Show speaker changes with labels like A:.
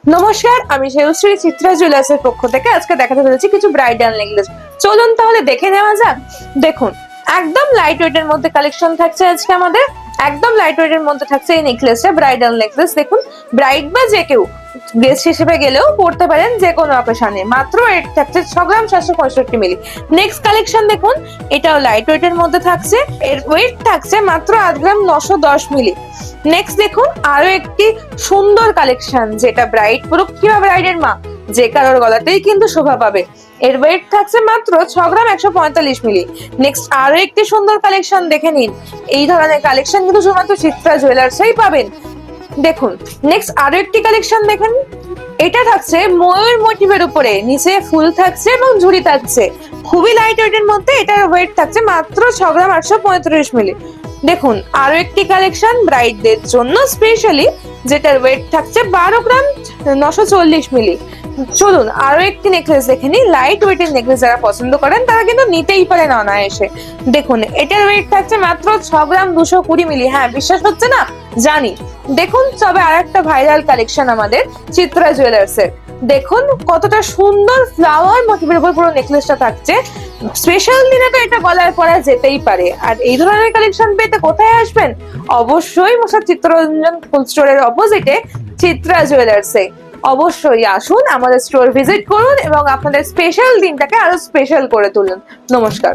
A: নমস্কার, আমি শ্রেয়শ্রী চিত্রা জুয়েলার্সের পক্ষ থেকে আজকে দেখাতে চলেছি কিছু ব্রাইডাল নেকলেস। চলুন তাহলে দেখে নেওয়া যাক। দেখুন, একদম লাইট ওয়েটের মধ্যে কালেকশন থাকছে আজকে আমাদের। একদম লাইট ওয়েটের মধ্যে থাকছে এই নেকলেসটা, ব্রাইডাল নেকলেস। দেখুন, ব্রাইড বা যে কেউ গেস্ট হিসেবে গেলেও পড়তে পারেন যে কোনো অকেশনে। মাত্র এর থাকছে 6 গ্রাম 765 মিলি। নেক্সট কালেকশন দেখুন, এটাও লাইট ওয়েটের মধ্যে থাকছে। এর ওয়েট থাকছে মাত্র 8 গ্রাম 910 মিলি। নেক্সট দেখুন, আরো একটি সুন্দর কালেকশন, যেটা ব্রাইড পুরো কিংবা ব্রাইডের মা যে কারোর গলাতেই কিন্তু শোভা পাবে। এর ওয়েট থাকছে মাত্র 6 গ্রাম 145 মিলি। নেক্সট আরো একটি সুন্দর কালেকশন দেখে নিন। এই ধরনের কালেকশন কিন্তু শুধুমাত্র চিত্রা জুয়েলার্সেই পাবেন। দেখুন, নেক্সট আরো একটি কালেকশন দেখেন। এটা থাকছে ময়ূর মোটিভের উপরে, নিচে ফুল থাকছে এবং ঝুড়ি থাকছে। খুবই লাইট ওয়েটের মধ্যে এটার ওয়েট থাকছে মাত্র 6 গ্রাম 835 মিলি। দেখুন, আরো একটি কালেকশন ব্রাইডদের জন্য স্পেশালি, যেটার ওয়েট থাকছে 12 গ্রাম 940 মিলি। চলুন আরো একটি নেকলেস দেখে নিই। লাইট ওয়েটের নেকলেস যারা পছন্দ করেন তারা কিন্তু নিতেই পারেন অনায়াসে। দেখুন, এটার ওয়েট থাকছে মাত্র 6 গ্রাম 220 মিলি। হ্যাঁ, বিশ্বাস হচ্ছে না জানি। দেখুন, তবে আর একটা ভাইরাল কালেকশন আমাদের চিত্রা জুয়েলার্সের। দেখুন কতটা সুন্দর ফ্লাওয়ার মোটিভের উপর পুরো নেকলেসটা থাকছে। স্পেশাল দিনে তো এটা গলায় পরা যেতেই পারে। আর এই ধরনের কালেকশন পেতে কোথায় আসবেন? অবশ্যই মশা চিত্তরঞ্জন ফুল স্টোরের অপোজিটে চিত্রা জুয়েলার্সে অবশ্যই আসুন, আমাদের স্টোর ভিজিট করুন এবং আপনাদের স্পেশাল দিনটাকে আরো স্পেশাল করে তুলুন। নমস্কার।